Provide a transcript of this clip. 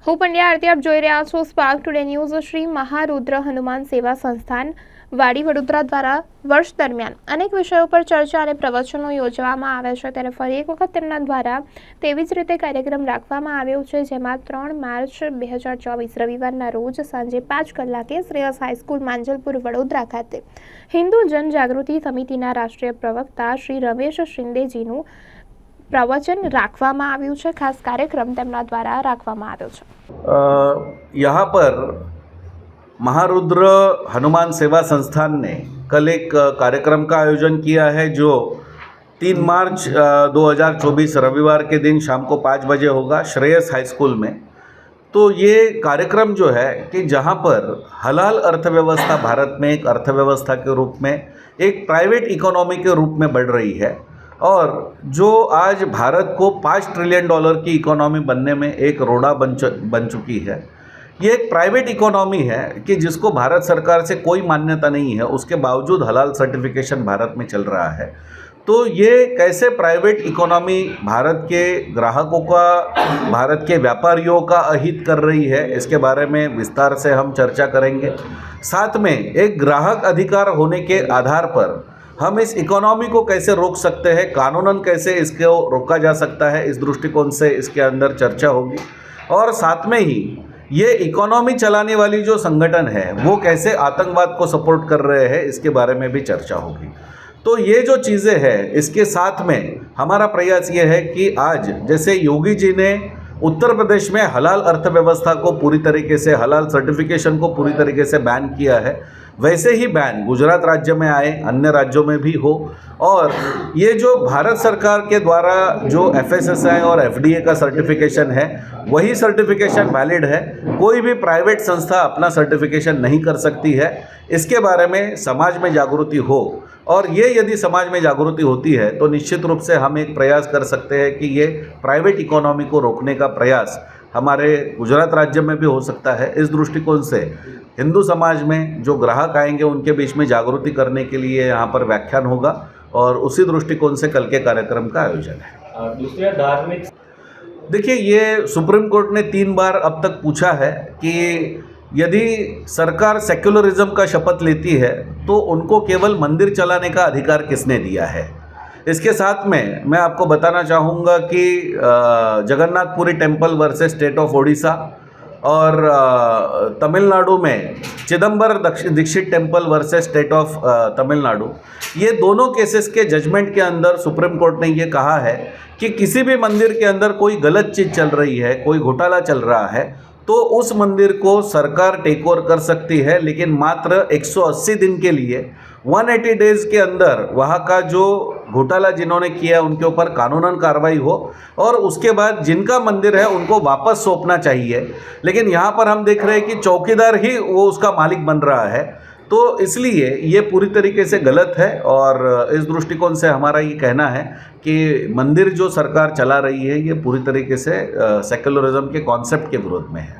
હું પંડ્યા આરતી આપ જોઈ રહ્યા છો spark today news. Shri Maharudra Hanuman સેવા સંસ્થાન વાડી વડોદરા દ્વારા વર્ષ દરમિયાન અનેક વિષયો પર ચર્ચા અને પ્રવચનો યોજવામાં આવે છે, ત્યારે ફરી એક વખત તેમના દ્વારા તેવી જ રીતે કાર્યક્રમ રાખવામાં આવ્યો છે, જેમાં 3 માર્ચ 2024 રવિવારના રોજ સાંજે 5 કલાકે શ્રેયસ હાઈસ્કૂલ માંજલપુર વડોદરા ખાતે હિન્દુ જનજાગૃતિ સમિતિના રાષ્ટ્રીય પ્રવક્તા શ્રી રમેશ શિંદેજીનું प्रवचन राखवामा आव्યું છે। खास कार्यक्रम તેમના દ્વારા રાખવામાં આવ્યો છે। यहाँ पर महारुद्र हनुमान सेवा संस्थान ने कल एक कार्यक्रम का आयोजन किया है, जो 3 मार्च 2024 रविवार के दिन शाम को 5 बजे होगा श्रेयस हाई स्कूल में। तो ये कार्यक्रम जो है कि जहाँ पर हलाल अर्थव्यवस्था भारत में एक अर्थव्यवस्था के रूप में एक प्राइवेट इकोनॉमी के रूप में बढ़ रही है, और जो आज भारत को $5 ट्रिलियन की इकोनॉमी बनने में एक रोड़ा बन चुकी है। ये एक प्राइवेट इकोनॉमी है कि जिसको भारत सरकार से कोई मान्यता नहीं है, उसके बावजूद हलाल सर्टिफिकेशन भारत में चल रहा है। तो ये कैसे प्राइवेट इकोनॉमी भारत के ग्राहकों का, भारत के व्यापारियों का अहित कर रही है, इसके बारे में विस्तार से हम चर्चा करेंगे। साथ में एक ग्राहक अधिकार होने के आधार पर हम इस इकोनॉमी को कैसे रोक सकते हैं, कानूनन कैसे इसको रोका जा सकता है, इस दृष्टिकोण से इसके अंदर चर्चा होगी। और साथ में ही ये इकोनॉमी चलाने वाली जो संगठन है वो कैसे आतंकवाद को सपोर्ट कर रहे हैं, इसके बारे में भी चर्चा होगी। तो ये जो चीज़ें हैं, इसके साथ में हमारा प्रयास ये है कि आज जैसे योगी जी ने उत्तर प्रदेश में हलाल अर्थव्यवस्था को पूरी तरीके से, हलाल सर्टिफिकेशन को पूरी तरीके से बैन किया है, वैसे ही बैन गुजरात राज्य में आए, अन्य राज्यों में भी हो। और ये जो भारत सरकार के द्वारा जो FSSAI और FDA का सर्टिफिकेशन है, वही सर्टिफिकेशन वैलिड है। कोई भी प्राइवेट संस्था अपना सर्टिफिकेशन नहीं कर सकती है। इसके बारे में समाज में जागृति हो, और ये यदि समाज में जागृति होती है तो निश्चित रूप से हम एक प्रयास कर सकते हैं कि ये प्राइवेट इकोनॉमी को रोकने का प्रयास हमारे गुजरात राज्य में भी हो सकता है। इस दृष्टिकोण से हिंदू समाज में जो ग्राहक आएंगे उनके बीच में जागृति करने के लिए यहाँ पर व्याख्यान होगा, और उसी दृष्टिकोण से कल के कार्यक्रम का आयोजन है। दूसरा धार्मिक, देखिए, ये सुप्रीम कोर्ट ने 3 बार अब तक पूछा है कि यदि सरकार सेक्युलरिज्म का शपथ लेती है तो उनको केवल मंदिर चलाने का अधिकार किसने दिया है। इसके साथ में मैं आपको बताना चाहूँगा कि Jagannath Puri temple versus state of Odisha, और तमिलनाडु में Chidambaram Dikshit temple versus state of Tamil Nadu, ये दोनों केसेस के जजमेंट के अंदर सुप्रीम कोर्ट ने ये कहा है कि किसी भी मंदिर के अंदर कोई गलत चीज़ चल रही है, कोई घोटाला चल रहा है, तो उस मंदिर को सरकार टेक ओवर कर सकती है, लेकिन मात्र 180 दिन के लिए, 180 डेज़ के अंदर वहाँ का जो घोटाला जिन्होंने किया उनके ऊपर कानूनन कार्रवाई हो, और उसके बाद जिनका मंदिर है उनको वापस सौंपना चाहिए। लेकिन यहाँ पर हम देख रहे हैं कि चौकीदार ही वो उसका मालिक बन रहा है। तो इसलिए ये पूरी तरीके से गलत है, और इस दृष्टिकोण से हमारा ये कहना है कि मंदिर जो सरकार चला रही है ये पूरी तरीके से सेक्युलरिज्म के कॉन्सेप्ट के विरोध में है।